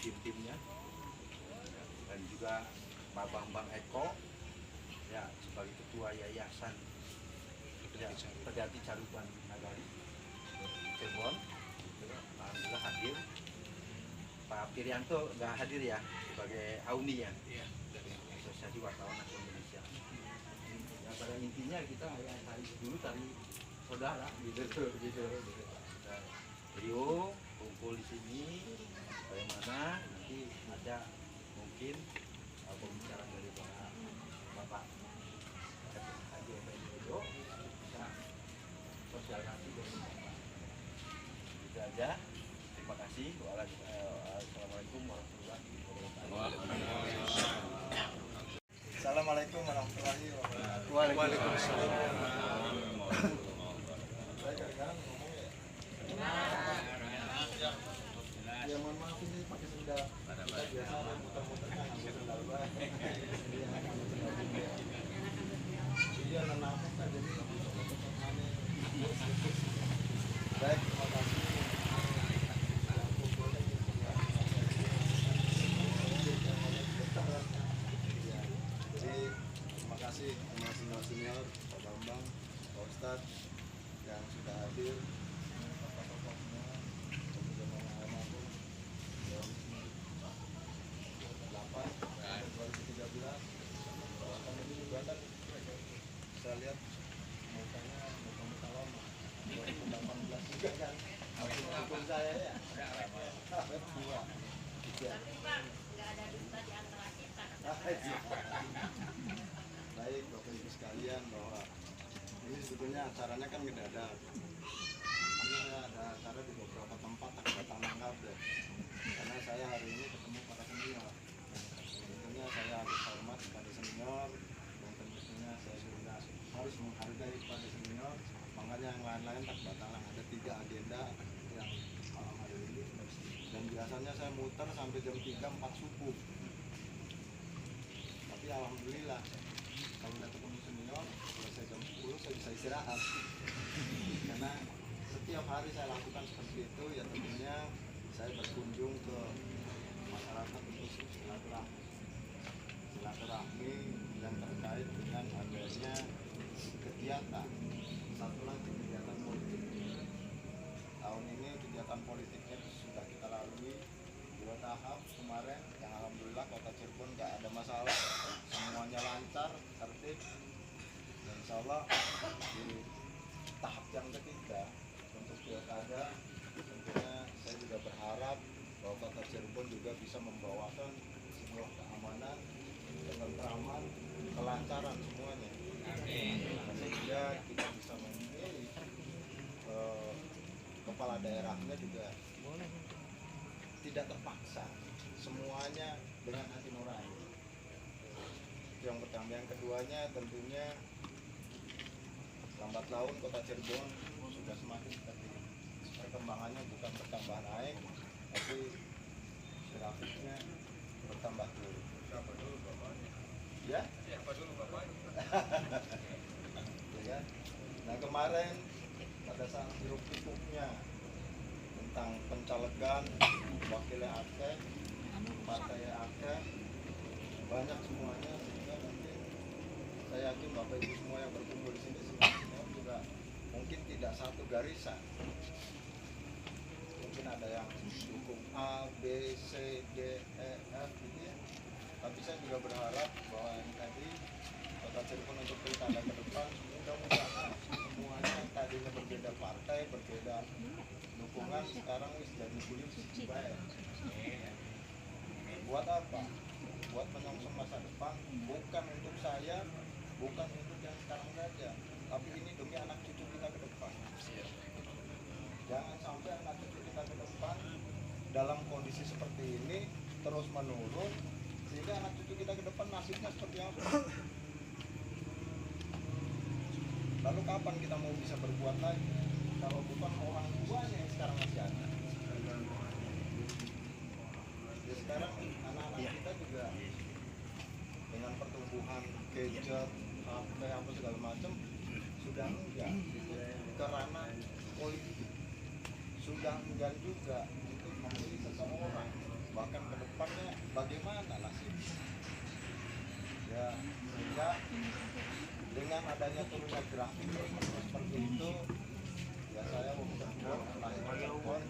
tim-timnya, dan juga Pak Bambang Eko ya sebagai ketua yayasan ya, Pedati Caruban Nagari Cirebon. Alhamdulillah hadir. Pak Pirianto nggak hadir ya sebagai AUNI ya, Asosiasi Wartawan Nasional Indonesia. Ya pada intinya kita ya cari dulu cari saudara gitu. Rio kumpul di sini, bagaimana nanti ada mungkin pembicaraan dari Bapak Haji Widodo bisa sosialisasi dari Bapak. Itu aja. Terima kasih. Assalamualaikum warahmatullahi wabarakatuh. Assalamualaikum warahmatullahi wabarakatuh. Waalaikumsalam. Saya kadang-kadang ngomong ya mohon maaf ini pakai sendal. Kita biasa muter-muternya ngambil sendal baik. Iya nenamuk kan jadi baik, terima kasih. Terima kasih sama senior Pak Bambang, Pak Ustadz yang sudah hadir, tokoh-tokoh semua, teman-teman almarhum tahun 2013. Bahkan ini juga kan saya lihat mukanya muka lama 2018 juga kan, akun saya ya awet 2 3. Nggak ada dusta di antara kita. Baik Bapak Ibu sekalian, bahwa ini sebetulnya acaranya kan mendadak. Ini ada acara di beberapa tempat tak nangkap deh. Karena saya hari ini ketemu para senior. Tentunya saya harus hormat kepada senior dan tentunya saya sudah harus menghargai kepada senior. Makanya yang lain-lain tak batalan, ada 3 agenda yang malam hari ini. Dan biasanya saya muter sampai jam 3-4 subuh. Tapi alhamdulillah kalau udah ketemu senior, selesai jam 10 saya bisa istirahat. Karena setiap hari saya lakukan seperti itu, ya tentunya saya berkunjung ke masyarakat untuk silaturahmi yang terkait dengan adanya kegiatan. Satu lagi kegiatan politik. Tahun ini kegiatan politiknya sudah kita lalui 2 tahap kemarin, yang alhamdulillah Kota Cirebon nggak ada masalah, semuanya lancar, tertib. Dan insya Allah di tahap yang ketiga untuk pilkada, tentunya saya juga berharap bahwa Kota Cirebon juga bisa membawakan sebuah keamanan, ketentraman, kelancaran semuanya. Sehingga kita bisa memilih kepala daerahnya juga tidak terpaksa, semuanya dengan hati nurani. Itu yang pertama. Yang keduanya tentunya lambat laun Kota Cirebon sudah semakin seperti perkembangannya, bukan bertambah naik, tapi grafiknya bertambah turun. Siapa dulu bapaknya? Ya? Siapa dulu bapaknya? Ya. Nah kemarin pada saat hiruk pikuknya tentang pencalegan wakilnya akeh, partai akeh, banyak semuanya, sehingga nanti saya yakin Bapak Ibu semua yang berkumpul di sini semua juga mungkin tidak satu garisan. Mungkin ada yang dukung A, B, C, D, E, F gitu ya. Tapi saya juga berharap bahwa yang tadi Kota Cirebon untuk pilkada ke depan mudah-mudahan semuanya yang tadinya berbeda partai, berbeda dukungan, sekarang jadi kulit baik. Buat apa? Buat menyongsong masa depan, bukan untuk saya, bukan untuk yang sekarang saja, tapi ini demi anak cucu kita ke depan. Jangan sampai anak cucu kita ke depan dalam kondisi seperti ini terus menurun, sehingga anak cucu kita ke depan nasibnya seperti apa? Lalu kapan kita mau bisa berbuat lagi kalau bukan orang tuanya yang sekarang masih ada? Ya sekarang anak-anak kita juga dengan pertumbuhan gadget, HP, apa segala macam sudah enggak ke ranah politik, sudah enggan juga untuk memilih seseorang bahkan ke depannya bagaimana nasibnya. Ya, sehingga dengan adanya turunnya grafik seperti itu, ya saya mau Cirebon, lahir di Cirebon,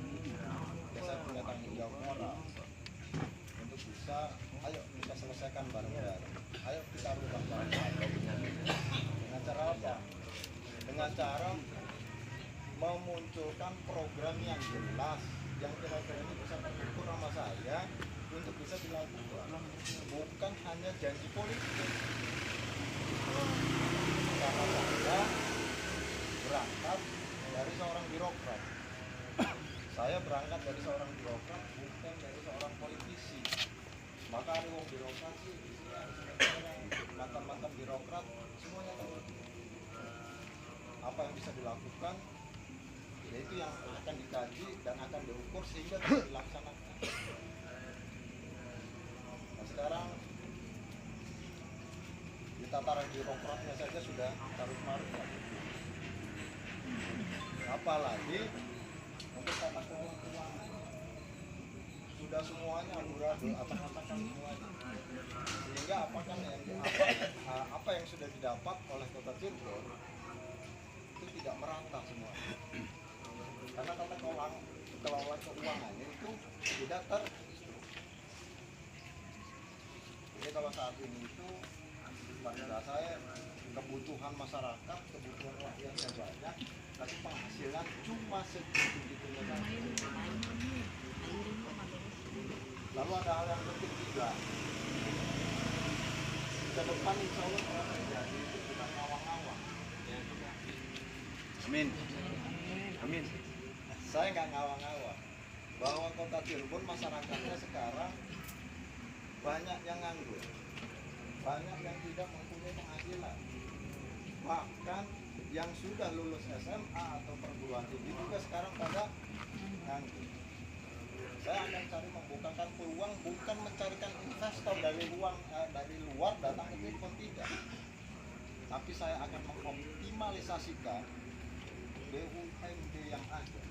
ya saya punya tanggung jawab moral untuk bisa, ayo kita selesaikan bareng-bareng, ayo kita rubah bareng-bareng. Dengan cara apa? Dengan cara memunculkan program yang jelas, yang kira-kira ini bisa terukur sama saya untuk bisa dilakukan, bukan hanya janji politik. Karena saya berangkat dari seorang birokrat, saya berangkat dari seorang birokrat, bukan dari seorang politisi. Maka ada wong birokrasi, mantan-mantan birokrat, semuanya tahu apa yang bisa dilakukan, yaitu yang akan dikaji dan akan diukur sehingga bisa dilaksanakan. Nah sekarang di tataran birokratnya saja sudah taruh-taruh, apalagi untuk tata kelola keuangan sudah semuanya amburadul, acak-acakan semuanya. Sehingga apa yang sudah didapat oleh Kota Cirebon itu tidak merata semua. Karena tata kelola keuangannya itu tidak jadi kalau saat ini itu pada saya kebutuhan masyarakat, kebutuhan rakyatnya banyak, tapi penghasilan cuma segitu saja. Lalu ada hal yang penting juga. Ke depan insya Allah orang terjadi itu bukan ngawang-ngawang. Amin. Amin. Saya nggak ngawang-ngawang. Bahwa Kota Cirebon masyarakatnya sekarang banyak yang nganggur, banyak yang tidak mempunyai penghasilan, bahkan yang sudah lulus SMA atau perguruan tinggi juga sekarang pada nganggur. Saya akan cari membukakan peluang, bukan mencarikan investor dari luar datang ke Cirebon, tidak, tapi saya akan mengoptimalisasikan BUMD yang ada.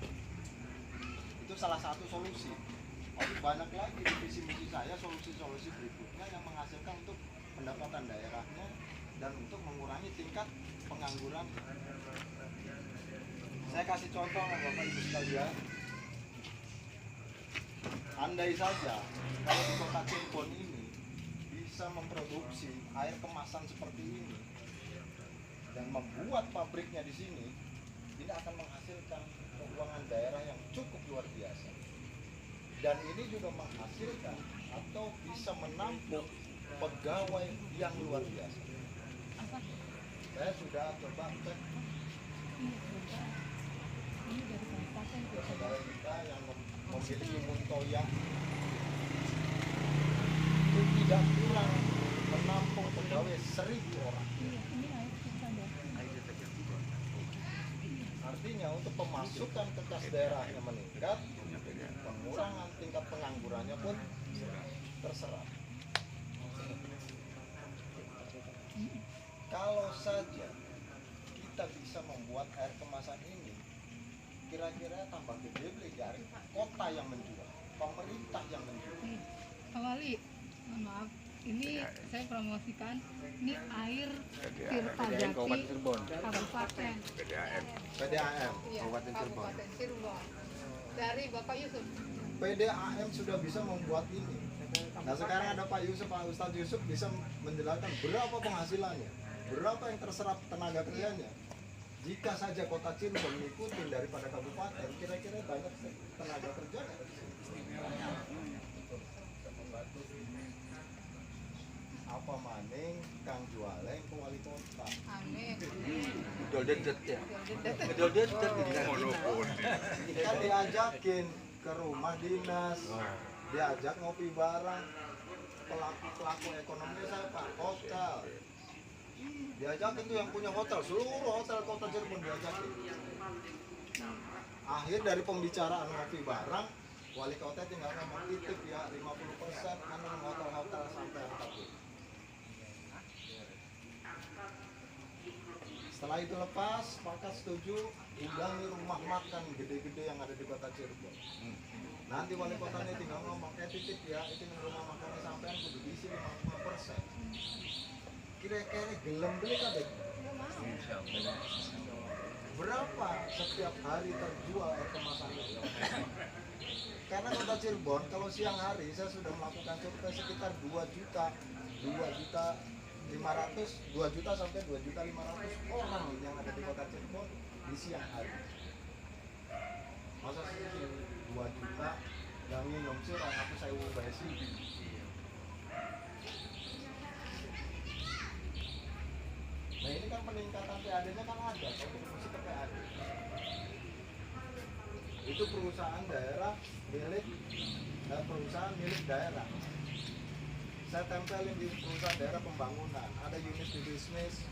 Itu salah satu solusi. Tapi banyak lagi di visi misi saya solusi-solusi berikutnya yang menghasilkan untuk pendapatan daerahnya dan untuk mengurangi tingkat pengangguran. Saya kasih contoh Bapak Ibu sekalian. Andai saja kalau di Kota Cirebon ini bisa memproduksi air kemasan seperti ini dan membuat pabriknya di sini, ini akan menghasilkan keuangan daerah yang cukup luar biasa. Dan ini juga menghasilkan atau bisa menampung pegawai yang luar biasa. Saya sudah coba cek saudara kita yang memiliki Muntoya itu tidak kurang menampung pegawai 1.000 orang. Artinya untuk pemasukan ke kas daerahnya meningkat, pengurangan tingkat penganggurannya pun terserap. Kalau saja kita bisa membuat air kemasan ini, kira-kira tambah gede beli dari kota yang menjual, pemerintah yang menjual. Pak Wali, mohon maaf, ini saya promosikan, ini air Tirtajati Kabupaten PDAM Iya, Kabupaten Cirebon. Kabupaten Cirebon dari Bapak Yusuf. PDAM sudah bisa membuat ini. Nah sekarang ada Pak Yusuf, Pak Ustadz Yusuf bisa menjelaskan berapa penghasilannya, berapa yang terserap tenaga kerjanya. Jika saja Kota Cirebon mengikuti daripada kabupaten, kira-kira banyak tenaga kerja. Apa maning Kang Jualeng ke wali kota. Amin. Idol dedet ya. Idol dedet Kan diajakin ke rumah dinas, diajak ngopi bareng. Pelaku ekonomi saya Pak hotel. Diajakin tuh yang punya hotel, seluruh hotel Kota Cirebon diajakin. Akhir dari pembicaraan ngopi bareng, wali kota tinggal ngomong titip ya 50% anu hotel-hotel sampai 40. Setelah itu lepas, sepakat setuju, undangi rumah makan gede-gede yang ada di kota Cirebon. Nanti wali kotanya tinggal ngomong, titik ya, itu rumah makannya sampean kudu diisi 50%. Kira-kira gelem beli kan deh? Berapa setiap hari terjual air kemasan itu? Karena kota Cirebon kalau siang hari saya sudah melakukan survei sekitar 2 juta sampai 2.500.000 orang yang ada di kota Cirebon di siang hari. Masa sih 2 juta yang minum sih orang aku saya ubasi. Nah ini kan peningkatan PAD-nya kan ada, kontribusi ke PAD. Itu perusahaan daerah milik dan perusahaan milik daerah. Saya tempelin di perusahaan daerah pembangunan, ada unit bisnis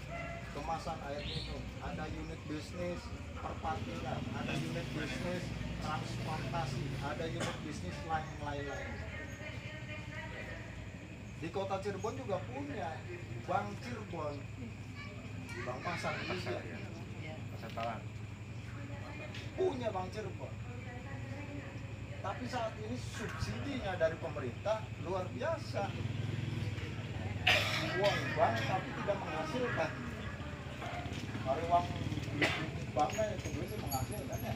kemasan air minum, ada unit bisnis perparkiran, ada unit bisnis transportasi, ada unit bisnis lain-lain. Di kota Cirebon juga punya Bank Cirebon, Bank Pasar Indonesia, punya Bank Cirebon. Tapi saat ini subsidinya dari pemerintah luar biasa. Uang bank tapi tidak menghasilkan. Kalau uang banknya itu bisa menghasilkan ya.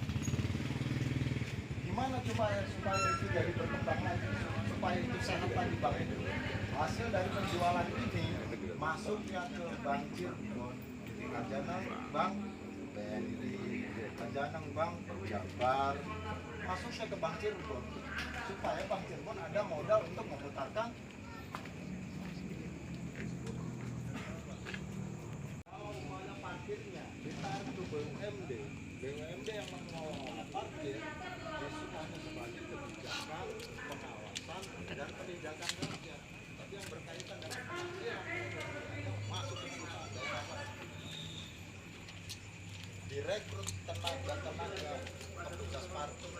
Gimana supaya itu jadi berkembang lagi, supaya itu sehat lagi bank itu? Hasil dari penjualan ini masuknya ke Bank Cirebon, Kajanang Bank BNI, Kajanang Bank Jabar, masuknya ke Bank Cirebon, supaya Bank Cirebon ada modal untuk memutarkan. Kalau mau parkirnya ditarik ke BUMD, BUMD yang mengelola parkir disukai sebagai kebijakan pengawasan dan penindakan saja. Tapi yang berkaitan dengan parkiran masuk ke perusahaan daerah, direkrut tenaga petugas parkir.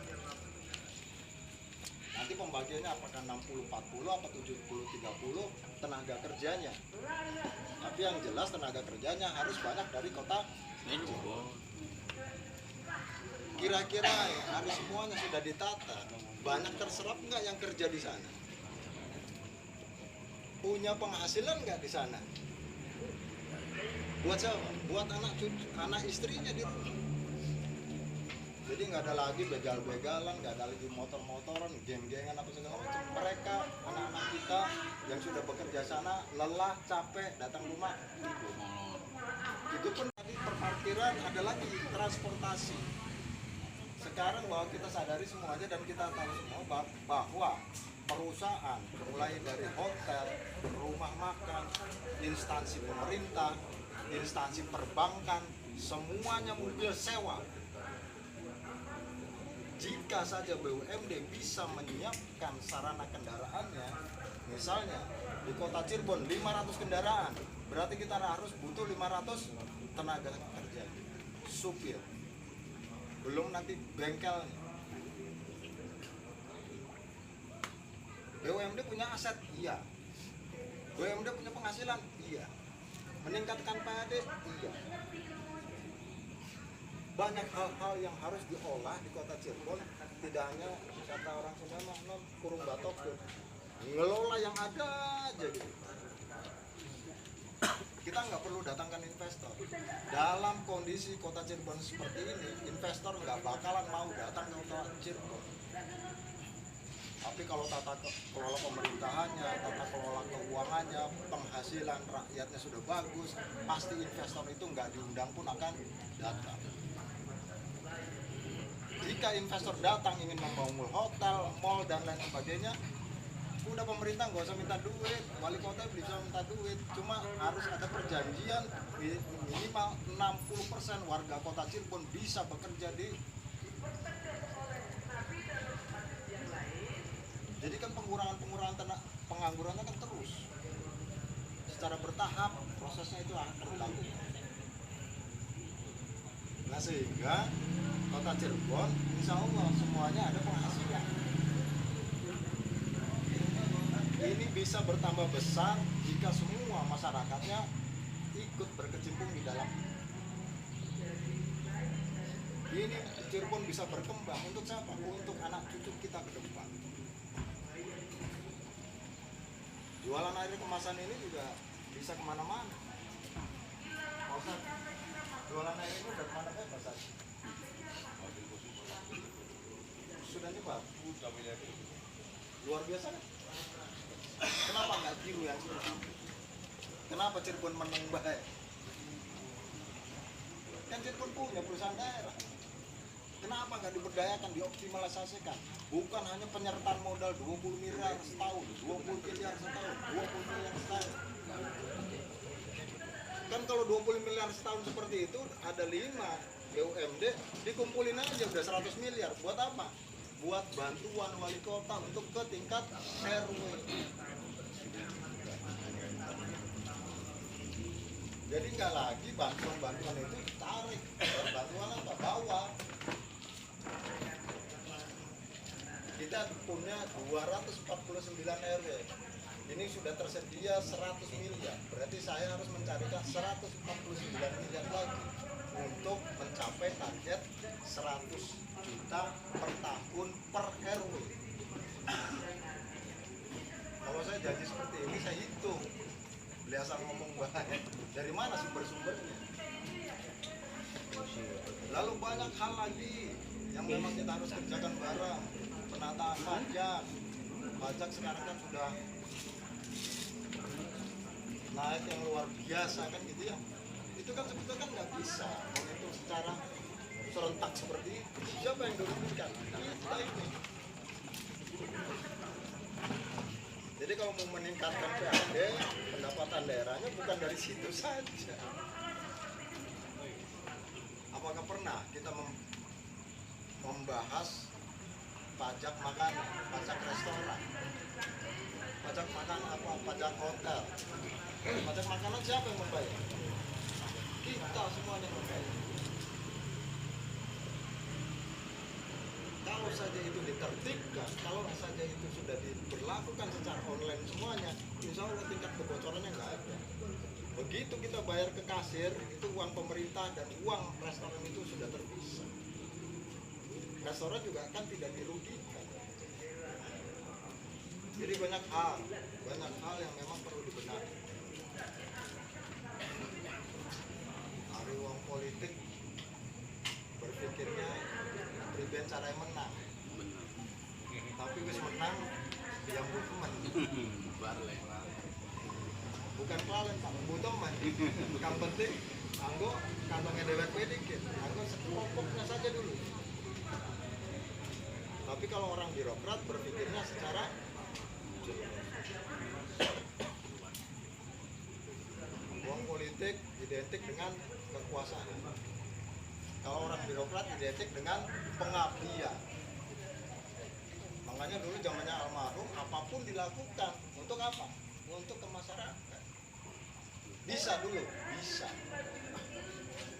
Nanti pembagiannya apakah 60-40 atau 70-30 tenaga kerjanya. Tapi yang jelas tenaga kerjanya harus banyak dari kota Cirebon. Kira-kira hari semuanya sudah ditata, banyak terserap nggak yang kerja di sana? Punya penghasilan nggak di sana? Buat siapa? Buat anak cucu, anak istrinya di rumah. Jadi nggak ada lagi begal-begalan, nggak ada lagi motor-motoran, geng-gengan apa segala macam. Mereka, anak-anak kita yang sudah bekerja sana, lelah, capek, datang rumah, tidur. Itu pun tadi perparkiran, ada lagi transportasi. Sekarang bahwa kita sadari semuanya dan kita tahu semua bahwa perusahaan, mulai dari hotel, rumah makan, instansi pemerintah, instansi perbankan, semuanya mobil sewa. Jika saja BUMD bisa menyiapkan sarana kendaraannya, misalnya di kota Cirebon 500 kendaraan, berarti kita harus butuh 500 tenaga kerja, supir, belum nanti bengkelnya. BUMD punya aset, iya. BUMD punya penghasilan, iya. Meningkatkan PAD, iya. Banyak hal-hal yang harus diolah di kota Cirebon, tidak hanya kata orang Sunda non kurung batok, ngelola yang ada aja gitu. Kita nggak perlu datangkan investor. Dalam kondisi kota Cirebon seperti ini, investor nggak bakalan mau datang ke kota Cirebon. Tapi kalau tata kelola pemerintahannya, tata kelola keuangannya, penghasilan rakyatnya sudah bagus, pasti investor itu nggak diundang pun akan datang. Jika investor datang ingin membangun hotel, mall, dan lain sebagainya, udah pemerintah nggak usah minta duit, wali kota bisa minta duit, cuma harus ada perjanjian minimal 60% warga kota Cirebon bisa bekerja di. Jadi kan pengurangan penganggurannya kan terus, secara bertahap prosesnya itu akan dilakukan. Nah sehingga kota Cirebon insya Allah semuanya ada penghasilan. Ini bisa bertambah besar jika semua masyarakatnya ikut berkecimpung di dalam Ini Cirebon bisa berkembang untuk siapa? Untuk anak cucu kita ke depan. Jualan air kemasan ini juga bisa kemana-mana. Masa jualan air ini dari mana bebas aja? Sudah nyebar? Luar biasa kan? Kenapa nggak tiru yang seperti itu? Kenapa Cirebon menang baik? Kan Cirebon punya perusahaan daerah. Kenapa nggak diberdayakan, dioptimalisasikan? Bukan hanya penyertaan modal 20 miliar setahun, 20 miliar setahun, 20 miliar setahun. Kan kalau 20 miliar setahun seperti itu, ada 5 BUMD, dikumpulin aja udah 100 miliar. Buat apa? Buat bantuan wali kota untuk ke tingkat RW. Jadi nggak lagi bantuan-bantuan itu ditarik, bantuan apa? Bawa. Kita punya 249 RW. Ini sudah tersedia 100 miliar. Berarti saya harus mencarikan 149 miliar lagi untuk mencapai target 100 juta per tahun per RW. Kalau saya janji seperti ini, saya hitung. Beli asal ngomong banyak. Dari mana sumber-sumbernya? Lalu banyak hal lagi yang memang kita harus kerjakan bareng. Penataan pajak. Pajak sekarang kan sudah naik yang luar biasa kan gitu ya. Itu kan sebetulnya kan nggak bisa menghitung secara serentak seperti itu. Siapa yang dirugikan? Kita ini. Jadi kalau mau meningkatkan PAD, pendapatan daerahnya bukan dari situ saja. Apakah pernah kita membahas pajak makanan, pajak restoran, pajak makan apa, pajak hotel, pajak makanan siapa yang membayar? Kita semuanya membayar. Kalau saja itu ditertibkan, kalau saja itu sudah diberlakukan secara online semuanya, insya Allah tingkat kebocorannya nggak ada. Begitu kita bayar ke kasir, itu uang pemerintah dan uang restoran itu sudah terpisah. Restoran juga kan tidak dirugikan. Jadi banyak hal yang memang perlu dibenahi. Hari uang politik berpikirnya priben cara menang. Tapi wis menang yang teman. Bukan kelalen Pak, teman. Yang penting anggo kantongnya dewek dikit. Anggo sekelompoknya saja dulu. Tapi kalau orang birokrat berpikirnya secara uang politik identik dengan kekuasaan. Kalau orang birokrat identik dengan pengabdian. Makanya dulu zamannya almarhum apapun dilakukan untuk apa? Untuk ke masyarakat. Bisa dulu, bisa.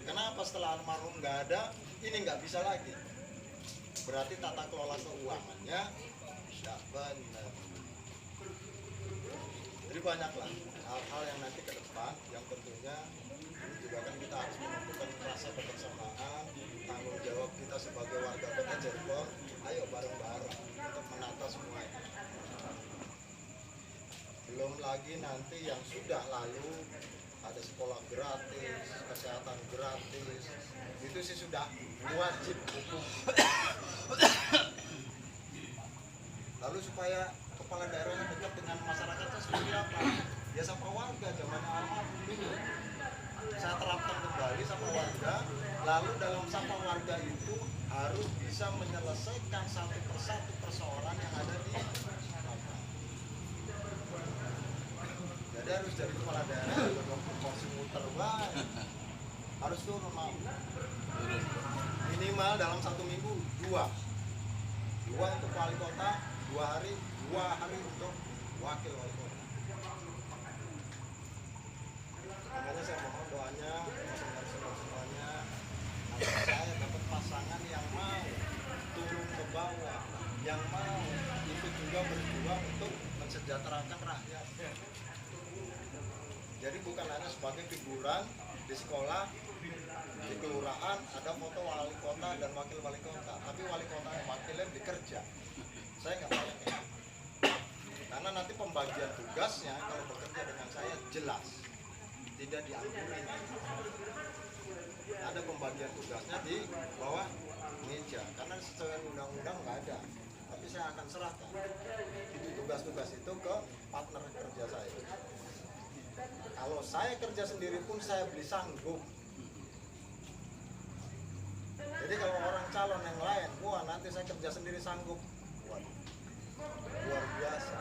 Kenapa setelah almarhum nggak ada, ini nggak bisa lagi? Berarti tata kelola keuangannya tidak benar. Jadi banyaklah hal-hal yang nanti ke depan yang tentunya ini juga kan kita harus menentukan rasa kebersamaan, tanggung jawab kita sebagai warga kota Cirebon. Ayo bareng-bareng untuk menata semuanya. Belum lagi nanti yang sudah lalu ada sekolah gratis, kesehatan gratis, itu sih sudah wajib hukum. Lalu supaya kepala daerahnya dekat dengan masyarakatnya seperti apa? Ya sama warga zaman almarhum dulu. Saya terapkan kembali sama warga. Lalu dalam sapa warga itu harus bisa menyelesaikan satu persatu persoalan yang ada di masyarakat. Jadi harus jadi kepala daerah porsi muter banget. Harus turun mau. Minimal dalam 1 minggu 2 untuk wali kota, 2 hari untuk wakil wali kota. Makanya saya mohon doanya semuanya agar saya dapat pasangan yang mau turun ke bawah, yang mau ikut juga berjuang untuk mensejahterakan rakyat. Jadi bukan hanya sebagai figuran di sekolah Di kelurahan ada foto wali kota dan wakil wali kota, tapi wali kota yang wakilnya bekerja. Saya nggak mau yang kayak gitu. Karena nanti pembagian tugasnya kalau bekerja dengan saya jelas, tidak dianggurin. Ada pembagian tugasnya di bawah meja, karena sesuai undang-undang nggak ada. Tapi saya akan serahkan itu tugas-tugas itu ke partner kerja saya. Kalau saya kerja sendiri pun saya beli sanggup. Jadi kalau orang calon yang lain, wah nanti saya kerja sendiri sanggup, waduh, luar biasa.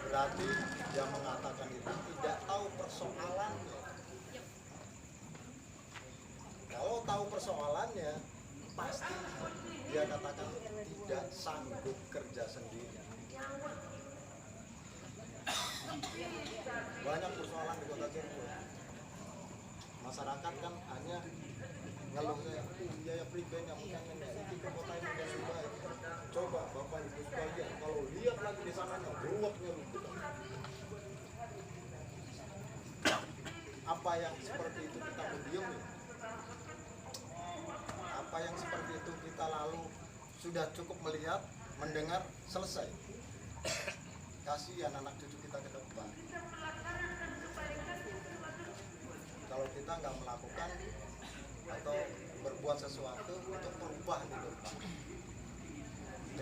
Berarti yang mengatakan itu tidak tahu persoalannya. Kalau tahu persoalannya, pasti dia katakan tidak sanggup kerja sendiri. Banyak persoalan di Kota Cirebon. Masyarakat kan hanya ngeluh saya, biaya pribadi yang mungkin ini ke kota ini dan baik. Coba Bapak Ibu sekalian, kalau lihat lagi di sananya, ruwetnya gitu. Apa yang seperti itu kita mendiam ya? Apa yang seperti itu kita lalu sudah cukup melihat, mendengar, selesai. Kasihan anak cucu kita ke depan. Kalau kita nggak melakukan atau berbuat sesuatu untuk perubahan di depan.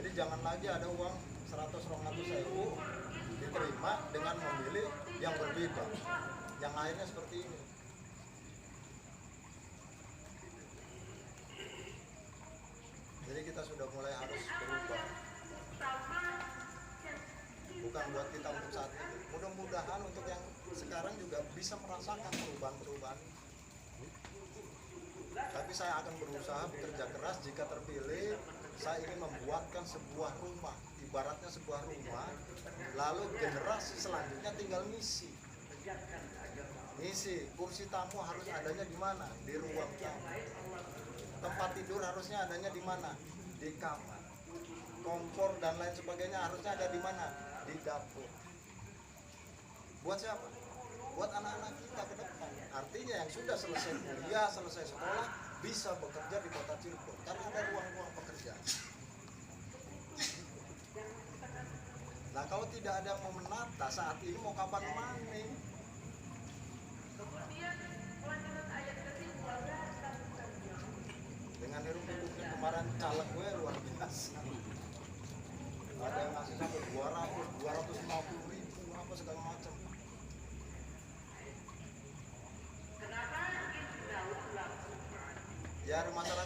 Jadi jangan lagi ada uang 100-200 ribu diterima dengan memilih yang berbeda, yang akhirnya seperti ini. Jadi kita sudah mulai harus berubah. Bukan buat kita untuk saat ini. Mudah-mudahan untuk yang sekarang juga bisa merasakan perubahan-perubahan. Tapi saya akan berusaha bekerja keras jika terpilih. Saya ingin membuatkan sebuah rumah, ibaratnya sebuah rumah, lalu generasi selanjutnya tinggal ngisi. Ngisi, kursi tamu harus adanya di mana? Di ruang tamu. Tempat tidur harusnya adanya di mana? Di kamar. Kompor dan lain sebagainya harusnya ada di mana? Di dapur. Buat siapa? Buat anak-anak kita ke depan. Artinya yang sudah selesai kuliah, selesai sekolah, bisa bekerja di Kota Cirebon karena ada ruang-ruang pekerjaan. Nah kalau tidak ada yang mau menata saat ini, mau kapan maning? Dengan hiruk pikuknya kemarin caleg gue luar biasa. Ada yang ngasih sampai 200, 250 ribu, apa segala macam. Ya masyarakat